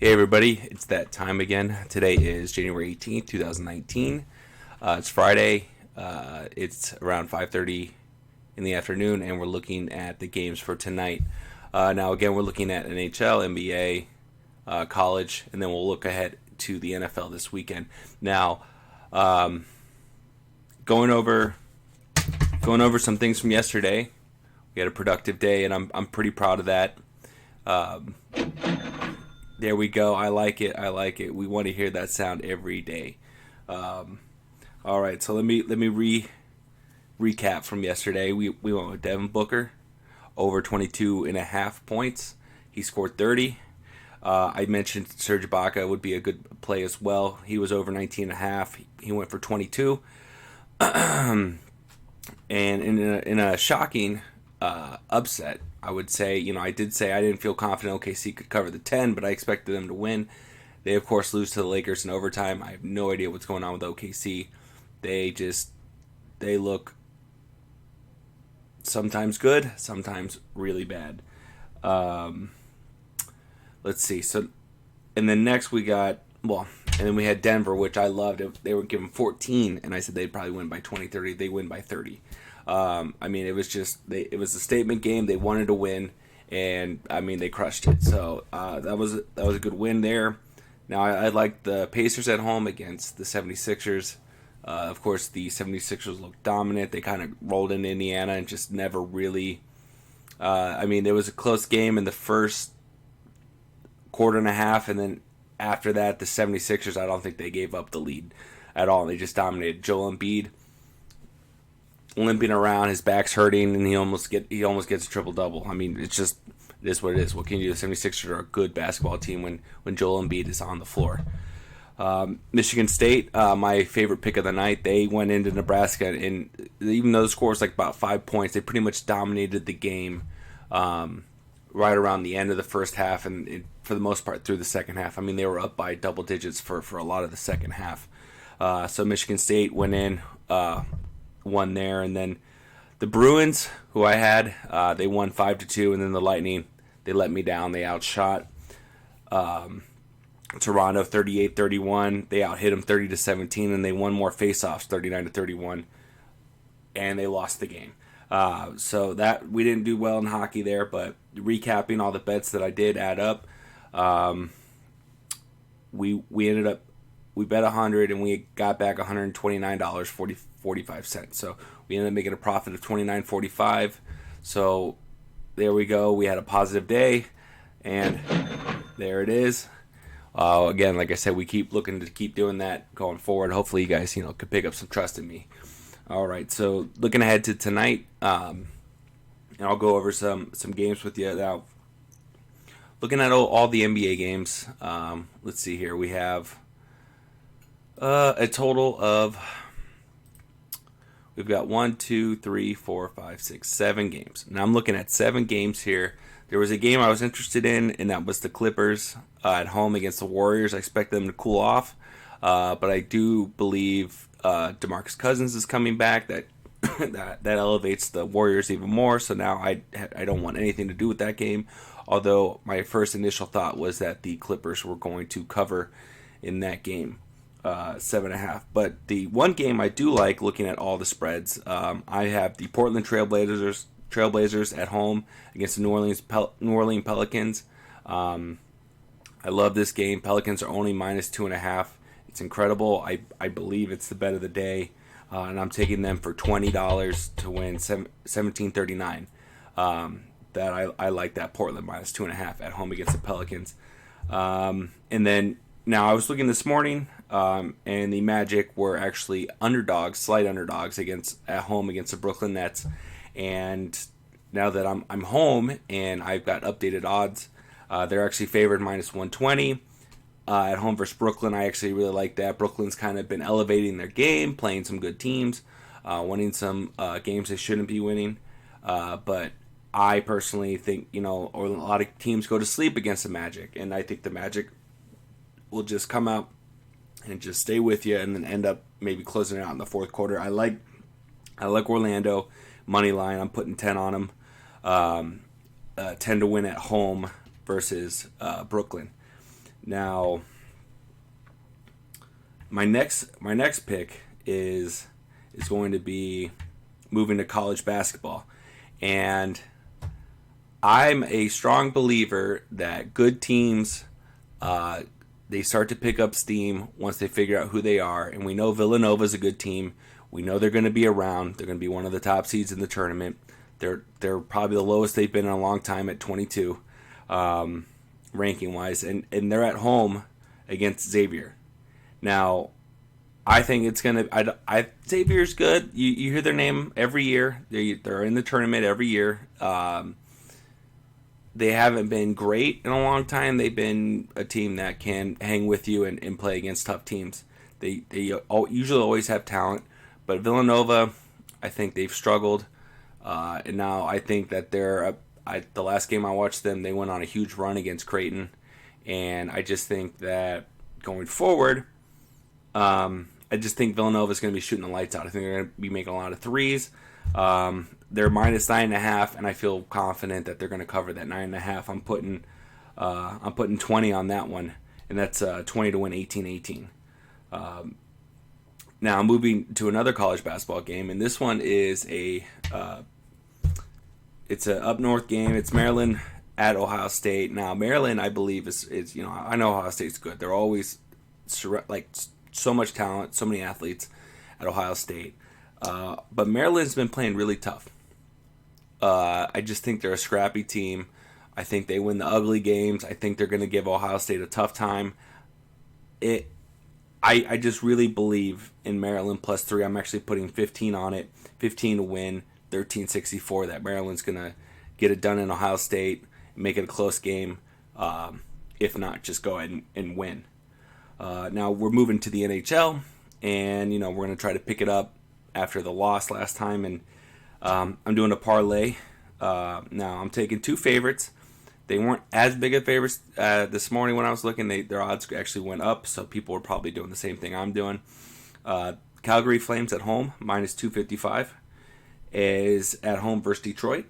Hey everybody, it's that time again. Today is January 18th, 2019. It's Friday. It's around 5:30 in the afternoon, and we're looking at the games for tonight. Now, again, we're looking at NHL, NBA, college, and then we'll look ahead to the NFL this weekend. Now, going over some things from yesterday. We had a productive day, and I'm pretty proud of that. There we go. I like it. We want to hear that sound every day. All right, so let me recap from yesterday. We went with Devin Booker over 22.5 points. He scored 30. I mentioned Serge Ibaka would be a good play as well. He was over 19.5. He went for 22. And in a shocking upset, I would say, I did say I didn't feel confident OKC could cover the 10, but I expected them to win. They, of course, lose to the Lakers in overtime. I have no idea what's going on with OKC. They look sometimes good, sometimes really bad. Let's see. So, and then next we got, and then we had Denver, which I loved. They were given 14, and I said they'd probably win by 20, 30. They win by 30. It was it was a statement game. They wanted to win, and they crushed it. So that was a good win there. Now I like the Pacers at home against the 76ers. Of course, the 76ers looked dominant. They kind of rolled into Indiana and just never really. There was a close game in the first quarter and a half, and then after that, the 76ers, I don't think they gave up the lead at all. They just dominated. Joel Embiid limping around, his back's hurting, and he almost gets a triple-double. It is what it is. What can you do? The 76ers are a good basketball team when Joel Embiid is on the floor. Michigan State, my favorite pick of the night, they went into Nebraska, and even though the score was like about 5 points, they pretty much dominated the game right around the end of the first half, and for the most part through the second half. They were up by double digits for a lot of the second half. So Michigan State went in, won there, and then the Bruins, who I had, they won 5-2, and then the Lightning, they let me down. They outshot Toronto 38-31. They outhit them 30-17, and they won more faceoffs 39-31, and they lost the game. So that we didn't do well in hockey there, but recapping all the bets that I did add up, we bet 100 and we got back $129.45. So we ended up making a profit of $29.45. So there we go. We had a positive day, and there it is. Again, like I said, we keep looking to keep doing that going forward. Hopefully you guys, could pick up some trust in me. All right, so looking ahead to tonight, and I'll go over some games with you now. Looking at all the NBA games, let's see here. We have a total of, we've got 1, 2, 3, 4, 5, 6, 7 games. Now I'm looking at 7 games here. There was a game I was interested in, and that was the Clippers at home against the Warriors. I expect them to cool off, but I do believe DeMarcus Cousins is coming back. That elevates the Warriors even more. So now I don't want anything to do with that game. Although my first initial thought was that the Clippers were going to cover in that game, 7.5. But the one game I do like, looking at all the spreads, I have the Portland Trailblazers at home against the New Orleans Pelicans. I love this game. Pelicans are only minus 2.5. It's incredible. I believe it's the bet of the day, and I'm taking them for $20 to win 17.39. That I like that Portland minus 2.5 at home against the Pelicans. And then now I was looking this morning, and the Magic were actually slight underdogs at home against the Brooklyn Nets. And now that I'm home and I've got updated odds, they're actually favored minus 120 at home versus Brooklyn. I actually really like that. Brooklyn's kind of been elevating their game, playing some good teams, winning some games they shouldn't be winning. But I personally think, a lot of teams go to sleep against the Magic, and I think the Magic will just come out and just stay with you and then end up maybe closing it out in the fourth quarter. I like Orlando money line. I'm putting 10 on them. 10 to win at home versus Brooklyn. Now, my next pick is going to be moving to college basketball, and I'm a strong believer that good teams they start to pick up steam once they figure out who they are, and we know Villanova is a good team. We know they're going to be around. They're going to be one of the top seeds in the tournament. They're probably the lowest they've been in a long time at 22, ranking wise, and they're at home against Xavier. Now, I think it's gonna. Xavier's good. You hear their name every year. They're in the tournament every year. They haven't been great in a long time. They've been a team that can hang with you and play against tough teams. They usually always have talent, but Villanova, I think they've struggled, and now I think that the last game I watched them, they went on a huge run against Creighton, and I just think that going forward, I just think Villanova is going to be shooting the lights out. I think they're going to be making a lot of threes. They're minus 9.5, and I feel confident that they're going to cover that 9.5. I'm putting 20 on that one, and that's 20 to win 18-18. Now I'm moving to another college basketball game, and this one is it's a up north game. It's Maryland at Ohio State. Now Maryland, I believe is I know Ohio State's good. They're always like so much talent, so many athletes at Ohio State. But Maryland's been playing really tough. I just think they're a scrappy team. I think they win the ugly games. I think they're going to give Ohio State a tough time. I just really believe in Maryland plus 3. I'm actually putting 15 on it. 15 to win, 13-64. That Maryland's going to get it done in Ohio State, make it a close game. If not, just go ahead and win. Now we're moving to the NHL, and we're going to try to pick it up after the loss last time, and I'm doing a parlay. Now I'm taking 2 favorites. They weren't as big of favorites this morning when I was looking. Their odds actually went up, so people were probably doing the same thing I'm doing. Calgary Flames at home, minus 255, is at home versus Detroit.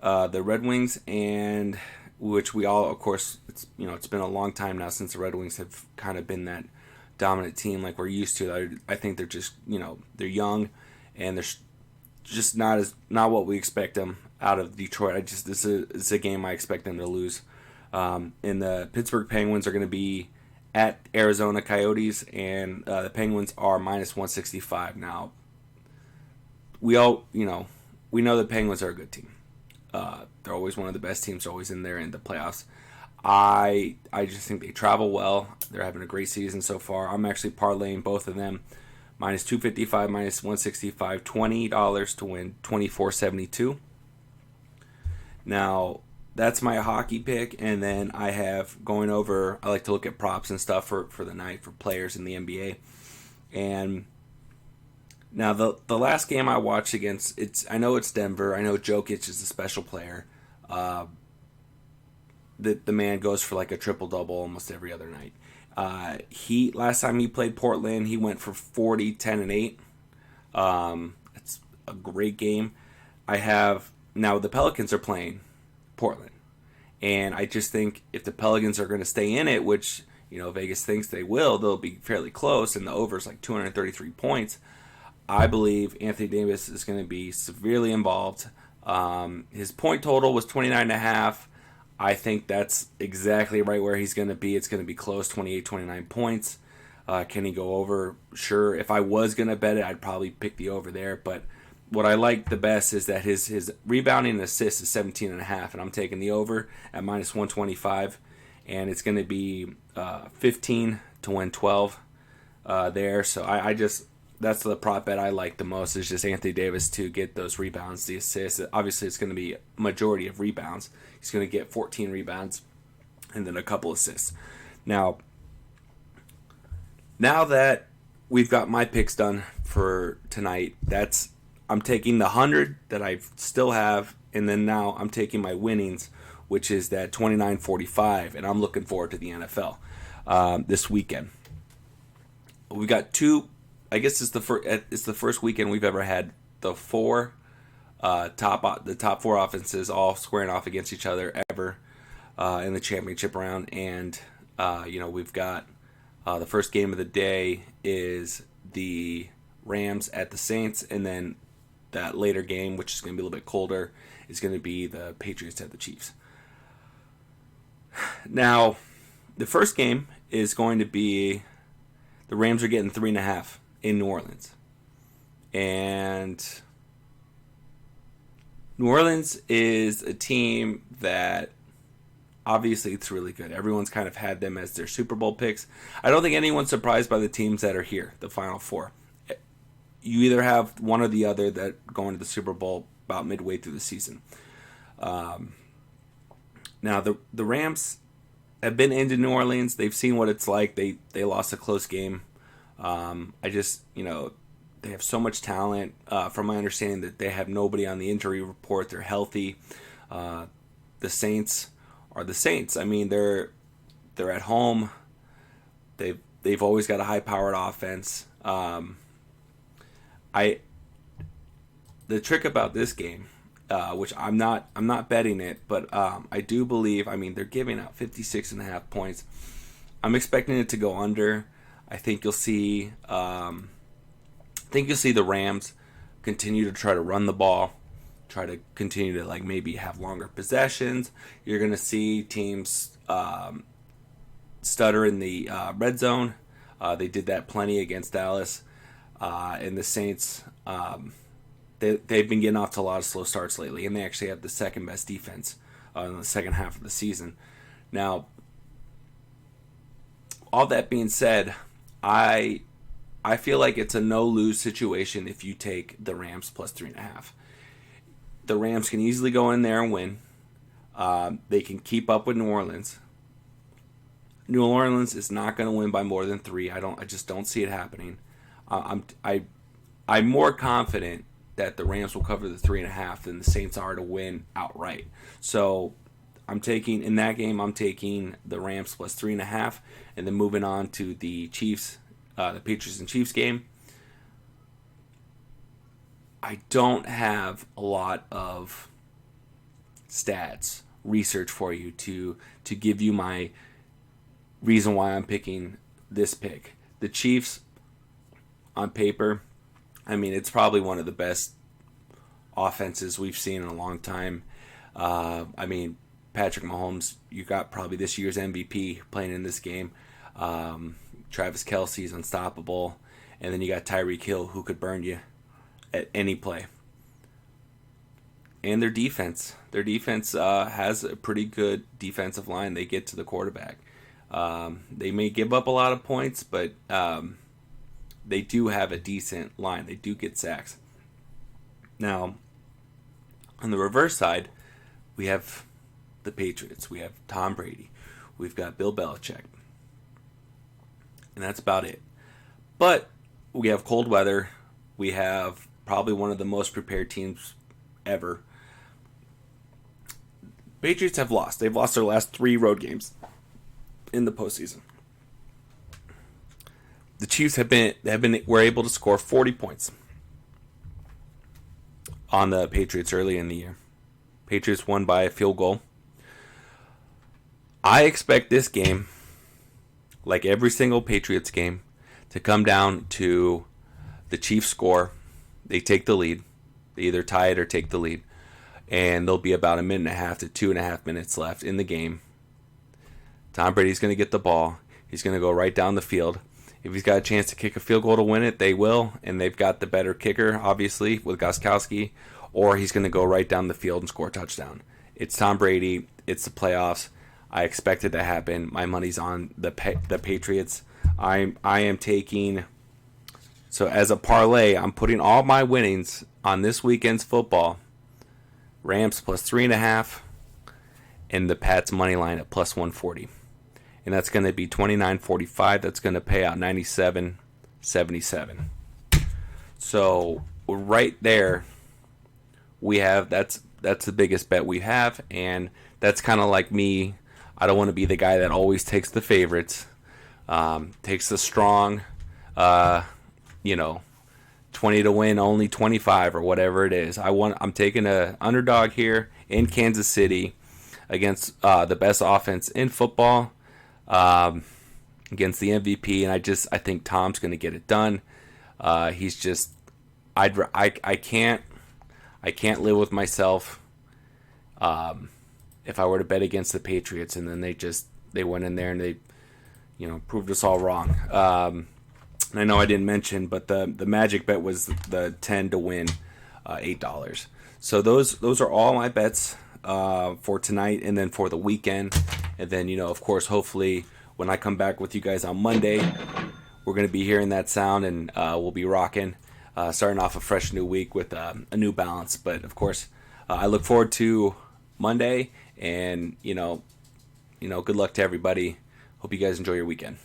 The Red Wings, and which we all, of course, it's been a long time now since the Red Wings have kind of been that dominant team like we're used to. I think they're just, they're young, and they're just not what we expect them out of Detroit. This is a game I expect them to lose. And the Pittsburgh Penguins are going to be at Arizona Coyotes, and the Penguins are minus 165. Now, we know the Penguins are a good team. They're always one of the best teams, always in there in the playoffs. I just think they travel well. They're having a great season so far. I'm actually parlaying both of them. Minus 255, minus 165, $20 to win, 24.72. Now, that's my hockey pick, and then I have going over, I like to look at props and stuff for the night for players in the NBA. And now the last game I watched I know it's Denver. I know Jokic is a special player. The man goes for like a triple-double almost every other night. Last time he played Portland, he went for 40, 10, and 8. It's a great game. Now the Pelicans are playing Portland, and I just think if the Pelicans are going to stay in it, which Vegas thinks they will, they'll be fairly close, and the over is like 233 points. I believe Anthony Davis is going to be severely involved. His point total was 29.5. I think that's exactly right where he's going to be. It's going to be close, 28, 29 points. Can he go over? Sure. If I was going to bet it, I'd probably pick the over there. But what I like the best is that his rebounding and assists is 17.5, and I'm taking the over at minus 125. And it's going to be 15 to win 12 there. So I just... That's the prop bet I like the most, is just Anthony Davis to get those rebounds, the assists. Obviously, it's going to be a majority of rebounds. He's going to get 14 rebounds and then a couple assists. Now that we've got my picks done for tonight, I'm taking the 100 that I still have, and then now I'm taking my winnings, which is that 29.45, and I'm looking forward to the NFL this weekend. We've got 2... I guess it's the first weekend we've ever had the top 4 offenses all squaring off against each other ever in the championship round, and We've got the first game of the day is the Rams at the Saints, and then that later game, which is going to be a little bit colder, is going to be the Patriots at the Chiefs. Now, the first game is going to be the Rams are getting 3.5 in New Orleans. And New Orleans is a team that obviously it's really good. Everyone's kind of had them as their Super Bowl picks. I don't think anyone's surprised by the teams that are here, the Final Four. You either have one or the other that go into the Super Bowl about midway through the season. Now, the Rams have been into New Orleans. They've seen what it's like. They lost a close game. They have so much talent. From my understanding, that they have nobody on the injury report. They're healthy. The Saints are the Saints. I mean, they're at home. They've always got a high-powered offense. The trick about this game, which I'm not betting it, but I do believe. I mean, they're giving out 56.5 points. I'm expecting it to go under. I think you'll see. The Rams continue to try to run the ball, try to continue to maybe have longer possessions. You're going to see teams stutter in the red zone. They did that plenty against Dallas. And the Saints, they've been getting off to a lot of slow starts lately, and they actually have the second best defense in the second half of the season. Now, all that being said, I feel like it's a no-lose situation if you take the Rams plus 3.5. The Rams can easily go in there and win. They can keep up with New Orleans. New Orleans is not going to win by more than 3. I just don't see it happening. I'm more confident that the Rams will cover the 3.5 than the Saints are to win outright. So in that game, I'm taking the Rams plus 3.5, and then moving on to the Chiefs, the Patriots and Chiefs game. I don't have a lot of stats, research for you to give you my reason why I'm picking this pick. The Chiefs, on paper, I mean, it's probably one of the best offenses we've seen in a long time. Patrick Mahomes, you got probably this year's MVP playing in this game. Travis Kelce's unstoppable. And then you got Tyreek Hill, who could burn you at any play. And their defense. Has a pretty good defensive line. They get to the quarterback. They may give up a lot of points, but they do have a decent line. They do get sacks. Now, on the reverse side, we have the Patriots. We have Tom Brady. We've got Bill Belichick. And that's about it. But we have cold weather. We have probably one of the most prepared teams ever. Patriots have lost. They've lost their last 3 road games in the postseason. The Chiefs were able to score 40 points on the Patriots early in the year. Patriots won by a field goal. I expect this game, like every single Patriots game, to come down to the Chiefs score. They take the lead. They either tie it or take the lead. And there'll be about 1.5 to 2.5 minutes left in the game. Tom Brady's going to get the ball. He's going to go right down the field. If he's got a chance to kick a field goal to win it, they will. And they've got the better kicker, obviously, with Gostkowski. Or he's going to go right down the field and score a touchdown. It's Tom Brady. It's the playoffs. I expect it to happen. My money's on the Patriots. I am taking... So as a parlay, I'm putting all my winnings on this weekend's football. Rams plus 3.5. And the Pats money line at plus 140. And that's going to be $29.45. That's going to pay out $97.77. So right there, we have that's the biggest bet we have, and that's kind of like me. I don't want to be the guy that always takes the favorites, takes the strong, 20 to win, only 25 or whatever it is. I'm taking a underdog here in Kansas City against the best offense in football. against the MVP, and I think Tom's going to get it done. He's just I can't live with myself if I were to bet against the Patriots and then they went in there and they proved us all wrong. And I know I didn't mention, but the magic bet was the 10 to win, $8. So those are all my bets for tonight and then for the weekend. And then of course, hopefully when I come back with you guys on Monday, we're going to be hearing that sound and we'll be rocking, starting off a fresh new week with a new balance. But of course, I look forward to Monday, and good luck to everybody. Hope you guys enjoy your weekend.